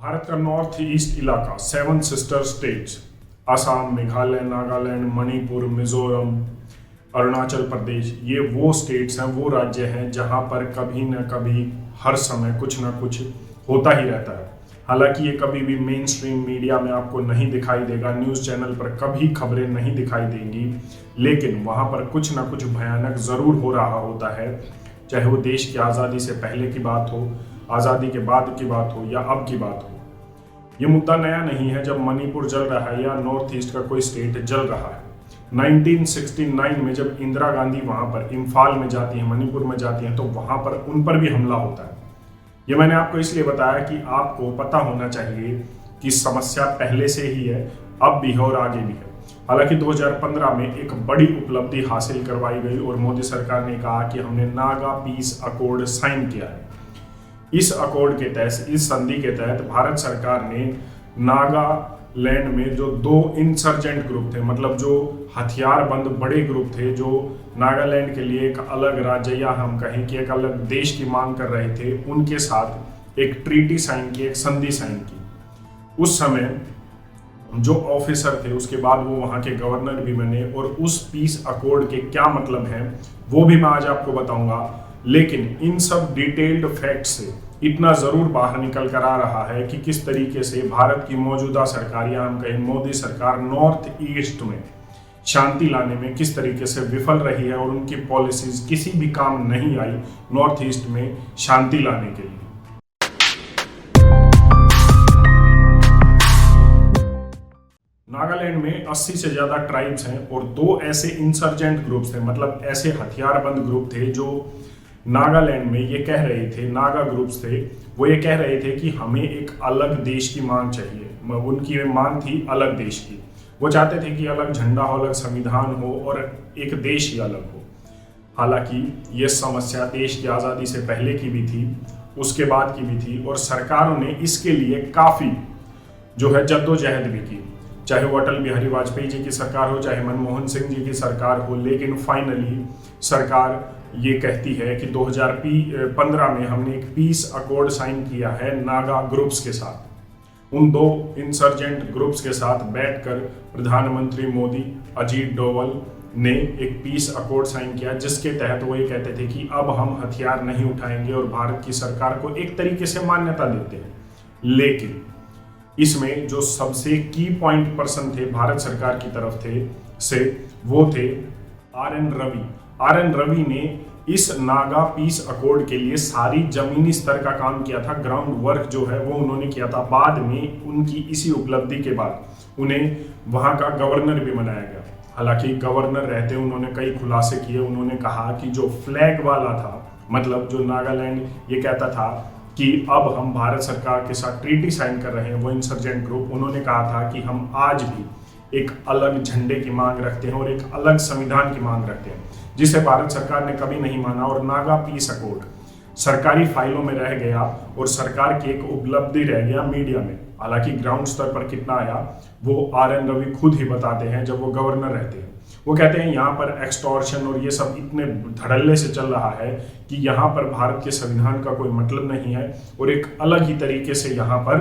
भारत का north east इलाका, 7 sister states, Assam, Meghalaya, Nagaland, Manipur, Mizoram, Arunachal Pradesh, ये वो स्टेट्स हैं, वो राज्य हैं जहां पर कभी न कभी हर समय कुछ ना कुछ होता ही रहता है। हालांकि ये कभी भी मेन स्ट्रीम मीडिया में आपको नहीं दिखाई देगा, न्यूज़ चैनल पर कभी खबरें नहीं दिखाई देंगी, लेकिन वहाँ पर कुछ ना कुछ भयानक ज़रूर हो रहा होता है। चाहे वो देश की आज़ादी से पहले की बात हो, आज़ादी के बाद की बात हो या अब की बात हो। ये मुद्दा नया नहीं है जब मणिपुर जल रहा है या नॉर्थ ईस्ट का कोई स्टेट जल रहा है। 1969 में जब इंदिरा गांधी वहाँ पर इम्फाल में जाती हैं, मणिपुर में जाती हैं, तो वहाँ पर उन पर भी हमला होता है। ये मैंने आपको इसलिए बताया कि आपको पता होना चाहिए कि समस्या पहले से ही है, अब भी है और आगे भी है। हालांकि 2015 में एक बड़ी उपलब्धि हासिल करवाई गई और मोदी सरकार ने कहा कि हमने नागा पीस अकॉर्ड साइन किया है। इस अकॉर्ड के तहत, इस संधि के तहत भारत सरकार ने नागालैंड में जो 2 इंसर्जेंट ग्रुप थे, मतलब जो हथियारबंद बड़े ग्रुप थे, जो नागालैंड के लिए एक अलग राज्य या हम कहें कि एक अलग देश की मांग कर रहे थे, उनके साथ एक ट्रीटी साइन की, एक संधि साइन की। उस समय जो ऑफिसर थे, उसके बाद वो वहाँ के गवर्नर भी बने, और उस पीस अकॉर्ड के क्या मतलब हैं वो भी मैं आज आपको बताऊंगा। लेकिन इन सब डिटेल्ड फैक्ट से इतना जरूर बाहर निकल कर आ रहा है कि किस तरीके से भारत की मौजूदा सरकार या हम कहें मोदी सरकार नॉर्थ ईस्ट में शांति लाने में किस तरीके से विफल रही है, और उनकी पॉलिसीज किसी भी काम नहीं आई नॉर्थ ईस्ट में शांति लाने के लिए। नागालैंड में 80 से ज्यादा ट्राइब्स हैं और 2 ऐसे इंसर्जेंट ग्रुप्स थे, मतलब ऐसे हथियारबंद ग्रुप थे जो नागालैंड में ये कह रहे थे, नागा ग्रुप्स थे, वो ये कह रहे थे कि हमें एक अलग देश की मांग चाहिए। उनकी मांग थी अलग देश की। वो चाहते थे कि अलग झंडा हो, अलग संविधान हो और एक देश ही अलग हो। हालांकि ये समस्या देश की आज़ादी से पहले की भी थी, उसके बाद की भी थी, और सरकारों ने इसके लिए काफ़ी जो है जद्दोजहद भी की, चाहे वो अटल बिहारी वाजपेयी जी की सरकार हो, चाहे मनमोहन सिंह जी की सरकार हो। लेकिन फाइनली सरकार ये कहती है कि 2015 में हमने एक पीस अकॉर्ड साइन किया है नागा ग्रुप्स के साथ। उन 2 इंसर्जेंट ग्रुप्स के साथ बैठकर प्रधानमंत्री मोदी, अजीत डोवल ने एक पीस अकॉर्ड साइन किया, जिसके तहत वो ये कहते थे कि अब हम हथियार नहीं उठाएंगे और भारत की सरकार को एक तरीके से मान्यता देते हैं। लेकिन इसमें जो सबसे की पॉइंट पर्सन थे भारत सरकार की तरफ से वो थे RN रवि। RN रवि ने इस नागा पीस अकॉर्ड के लिए सारी जमीनी स्तर का काम किया था, ग्राउंड वर्क जो है वो उन्होंने किया था। बाद में उनकी इसी उपलब्धि के बाद उन्हें वहाँ का गवर्नर भी बनाया गया। हालांकि गवर्नर रहते उन्होंने कई खुलासे किए। उन्होंने कहा कि जो फ्लैग वाला था, मतलब जो नागालैंड ये कहता था कि अब हम भारत सरकार के साथ ट्रीटी साइन कर रहे हैं, वो इंसर्जेंट ग्रुप, उन्होंने कहा था कि हम आज भी एक अलग झंडे की मांग रखते हैं और एक अलग संविधान की मांग रखते हैं, जिसे भारत सरकार ने कभी नहीं माना। और नागा पीस अकॉर्ड सरकारी फाइलों में रह गया और सरकार की एक उपलब्धि रह गया मीडिया में। हालांकि ग्राउंड स्तर पर कितना आया वो RN रवि खुद ही बताते हैं जब वो गवर्नर रहते हैं। वो कहते हैं यहाँ पर एक्सटॉर्शन और ये सब इतने धड़ल्ले से चल रहा है कि यहाँ पर भारत के संविधान का कोई मतलब नहीं है और एक अलग ही तरीके से यहाँ पर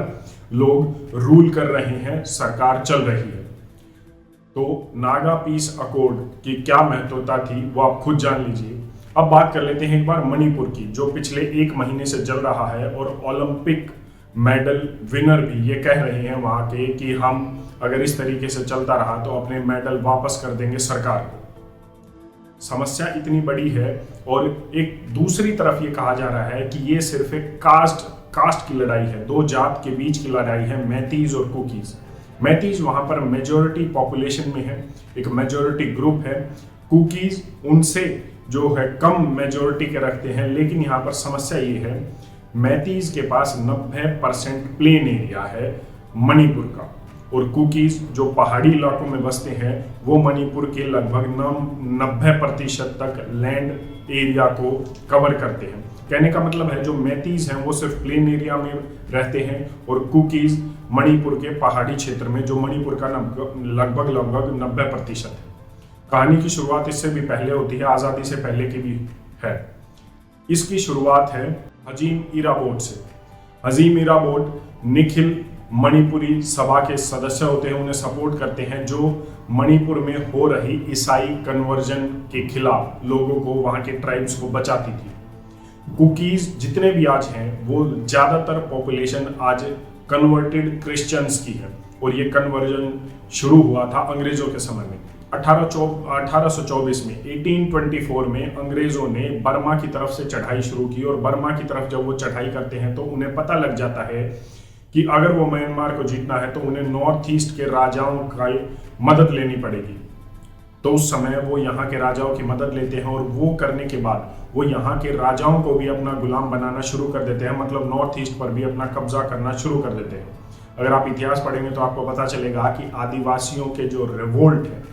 लोग रूल कर रहे हैं, सरकार चल रही है। तो नागा पीस अकॉर्ड की क्या महत्वता थी वो आप खुद जान लीजिए। अब बात कर लेते हैं एक बार मणिपुर की, जो पिछले 1 महीने से जल रहा है और ओलंपिक मेडल विनर भी ये कह रहे हैं वहाँ के कि हम अगर इस तरीके से चलता रहा तो अपने मेडल वापस कर देंगे सरकार को। समस्या इतनी बड़ी है और एक दूसरी तरफ ये कहा जा रहा है कि ये सिर्फ एक कास्ट की लड़ाई है, 2 जात के बीच की लड़ाई है, मैतीज और कुकीज। मैतीज वहाँ पर मेजॉरिटी पॉपुलेशन में है, एक मेजॉरिटी ग्रुप है। कुकीज उनसे जो है कम मेजॉरिटी के रखते हैं। लेकिन यहाँ पर समस्या ये है, मैतीज के पास 90% प्लेन एरिया है मणिपुर का, और कुकीज जो पहाड़ी इलाकों में बसते हैं वो मणिपुर के लगभग 90% तक लैंड एरिया को कवर करते हैं। कहने का मतलब है जो मैतीज हैं वो सिर्फ प्लेन एरिया में रहते हैं और कुकीज मणिपुर के पहाड़ी क्षेत्र में, जो मणिपुर का लगभग 90% है। कहानी की शुरुआत इससे भी पहले होती है, आज़ादी से पहले की भी है। इसकी शुरुआत है हजीम इराबोट से। हजीम इराबोट निखिल मणिपुरी सभा के सदस्य होते हैं, उन्हें सपोर्ट करते हैं, जो मणिपुर में हो रही ईसाई कन्वर्जन के खिलाफ लोगों को, वहां के ट्राइब्स को बचाती थी। कुकीज जितने भी आज हैं वो ज़्यादातर पॉपुलेशन आज कन्वर्टेड क्रिश्चियंस की है, और ये कन्वर्जन शुरू हुआ था अंग्रेजों के समय में। 1824 में 1824 में अंग्रेजों ने बर्मा की तरफ से चढ़ाई शुरू की, और बर्मा की तरफ जब वो चढ़ाई करते हैं तो उन्हें पता लग जाता है कि अगर वो म्यांमार को जीतना है तो उन्हें नॉर्थ ईस्ट के राजाओं का मदद लेनी पड़ेगी। तो उस समय वो यहाँ के राजाओं की मदद लेते हैं, और वो करने के बाद वो यहाँ के राजाओं को भी अपना गुलाम बनाना शुरू कर देते हैं, मतलब नॉर्थ ईस्ट पर भी अपना कब्जा करना शुरू कर देते हैं। अगर आप इतिहास पढ़ेंगे तो आपको पता चलेगा कि आदिवासियों के जो रिवोल्ट है,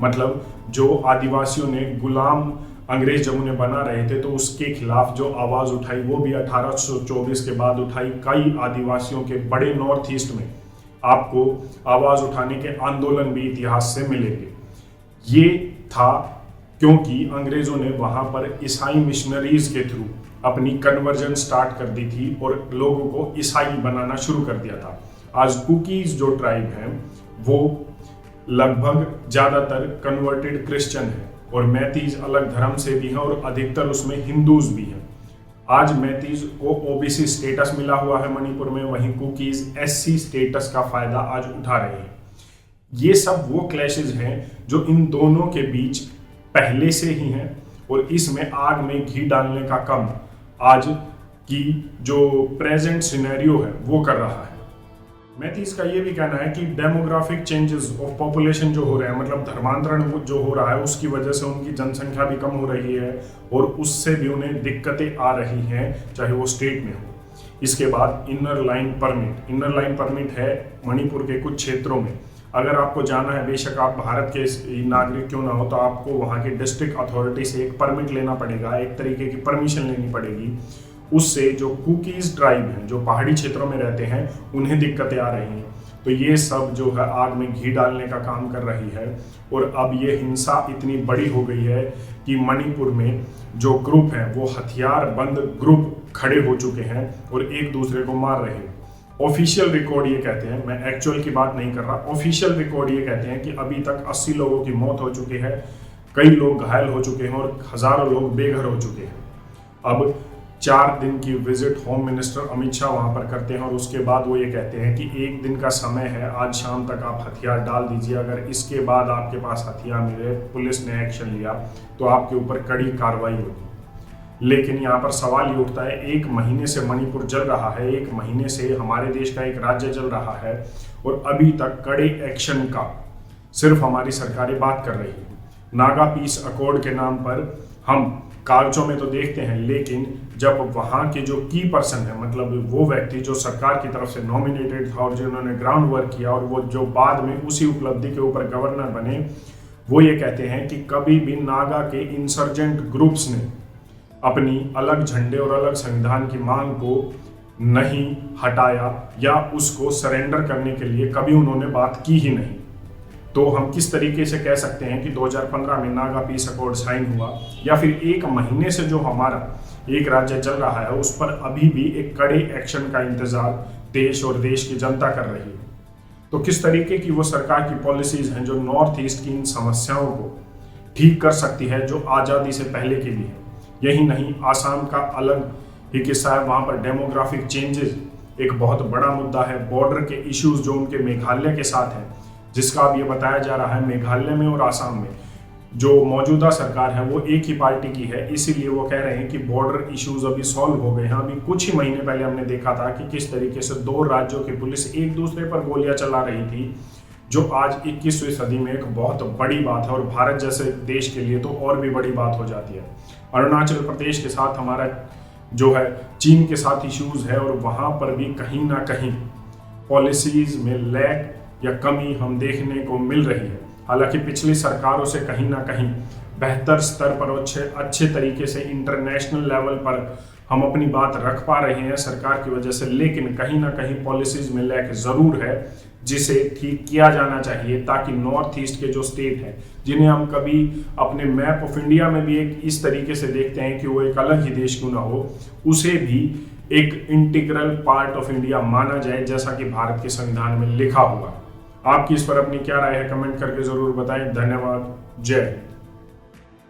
मतलब जो आदिवासियों ने गुलाम अंग्रेज जब उन्हें बना रहे थे तो उसके खिलाफ जो आवाज उठाई वो भी 1824 के बाद उठाई। कई आदिवासियों के बड़े नॉर्थ ईस्ट में आपको आवाज उठाने के आंदोलन भी इतिहास से मिलेंगे। ये था क्योंकि अंग्रेजों ने वहां पर ईसाई मिशनरीज के थ्रू अपनी कन्वर्जन स्टार्ट कर दी थी और लोगों को ईसाई बनाना शुरू कर दिया था। आज कुकीज जो ट्राइब हैं वो लगभग ज्यादातर कन्वर्टेड क्रिश्चियन है, और मैतीज अलग धर्म से भी हैं और अधिकतर उसमें हिंदूज भी हैं। आज मैतीज को ओबीसी स्टेटस मिला हुआ है मणिपुर में, वहीं कुकीज एससी स्टेटस का फायदा आज उठा रहे हैं। ये सब वो क्लैशेज हैं जो इन दोनों के बीच पहले से ही हैं, और इसमें आग में घी डालने का काम आज की जो प्रेजेंट सिनेरियो है वो कर रहा है। मैथीज का ये भी कहना है कि डेमोग्राफिक चेंजेस ऑफ पॉपुलेशन जो हो रहे हैं, मतलब धर्मांतरण जो हो रहा है, उसकी वजह से उनकी जनसंख्या भी कम हो रही है और उससे भी उन्हें दिक्कतें आ रही हैं, चाहे वो स्टेट में हो। इसके बाद इनर लाइन परमिट है मणिपुर के कुछ क्षेत्रों में। अगर आपको जाना है, बेशक आप भारत के नागरिक क्यों ना हो, तो आपको वहाँ के डिस्ट्रिक्ट अथॉरिटी से एक परमिट लेना पड़ेगा, एक तरीके की परमिशन लेनी पड़ेगी। उससे जो कुकीज ट्राइब हैं, जो पहाड़ी क्षेत्रों में रहते हैं, उन्हें दिक्कतें आ रही हैं। तो ये सब जो है आग में घी डालने का काम कर रही है, और अब ये हिंसा इतनी बड़ी हो गई है कि मणिपुर में जो ग्रुप हैं वो हथियारबंद ग्रुप खड़े हो चुके हैं और एक दूसरे को मार रहे हैं। ऑफिशियल रिकॉर्ड ये कहते हैं, मैं एक्चुअल की बात नहीं कर रहा, ऑफिशियल रिकॉर्ड ये कहते हैं कि अभी तक 80 लोगों की मौत हो चुकी है, कई लोग घायल हो चुके हैं और हजारों लोग बेघर हो चुके हैं। अब 4 दिन की visit home minister Amit Shah वहां पर करते हैं, और उसके बाद वो ये कहते हैं कि 1 दिन का समय है, आज शाम तक आप हथियार डाल दीजिए। अगर इसके बाद आपके पास हथियार मिले, पुलिस ने एक्शन लिया, तो आपके ऊपर कड़ी कार्रवाई होगी। लेकिन यहाँ पर सवाल ये उठता है, 1 महीने से मणिपुर जल रहा है, 1 महीने से हमारे देश का एक राज्य जल रहा है, और अभी तक कड़े एक्शन का सिर्फ हमारी सरकारें बात कर रही है। नागा पीस अकॉर्ड के नाम पर हम कागजों में तो देखते हैं, लेकिन जब वहाँ के जो की पर्सन है, मतलब वो व्यक्ति जो सरकार की तरफ से नॉमिनेटेड था और जिन्होंने ग्राउंड वर्क किया और वो जो बाद में उसी उपलब्धि के ऊपर गवर्नर बने, वो ये कहते हैं कि कभी भी नागा के इंसर्जेंट ग्रुप्स ने अपनी अलग झंडे और अलग संविधान की मांग को नहीं हटाया या उसको सरेंडर करने के लिए कभी उन्होंने बात की ही नहीं। तो हम किस तरीके से कह सकते हैं कि 2015 में नागा पीस अकॉर्ड साइन हुआ, या फिर 1 महीने से जो हमारा एक राज्य चल रहा है उस पर अभी भी एक कड़े एक्शन का इंतजार देश और देश की जनता कर रही है। तो किस तरीके की वो सरकार की पॉलिसीज हैं जो नॉर्थ ईस्ट की इन समस्याओं को ठीक कर सकती है, जो आज़ादी से पहले की भी है। यही नहीं, आसाम का अलग ही किस्सा है, वहाँ पर डेमोग्राफिक चेंजेस एक बहुत बड़ा मुद्दा है। बॉर्डर के इश्यूज जो उनके मेघालय के साथ हैं, जिसका अब ये बताया जा रहा है मेघालय में और आसाम में जो मौजूदा सरकार है वो एक ही पार्टी की है, इसीलिए वो कह रहे हैं कि बॉर्डर इश्यूज अभी सॉल्व हो गए हैं। अभी कुछ ही महीने पहले हमने देखा था कि किस तरीके से 2 राज्यों की पुलिस एक दूसरे पर गोलियां चला रही थी, जो आज 21वीं सदी में एक बहुत बड़ी बात है, और भारत जैसे देश के लिए तो और भी बड़ी बात हो जाती है। अरुणाचल प्रदेश के साथ हमारा जो है चीन के साथ इश्यूज है, और वहाँ पर भी कहीं ना कहीं पॉलिसीज में लैग या कमी हम देखने को मिल रही है। हालांकि पिछली सरकारों से कहीं ना कहीं बेहतर स्तर पर अच्छे तरीके से इंटरनेशनल लेवल पर हम अपनी बात रख पा रहे हैं सरकार की वजह से, लेकिन कहीं ना कहीं पॉलिसीज में लैग जरूर है, जिसे ठीक किया जाना चाहिए, ताकि नॉर्थ ईस्ट के जो स्टेट हैं, जिन्हें हम कभी अपने मैप ऑफ इंडिया में भी एक इस तरीके से देखते हैं कि वो एक अलग ही देश क्यों ना हो, उसे भी एक इंटीग्रल पार्ट ऑफ इंडिया माना जाए, जैसा कि भारत के संविधान में लिखा हुआ। आपकी इस पर अपनी क्या राय है कमेंट करके जरूर बताएं। धन्यवाद। जय हिंद।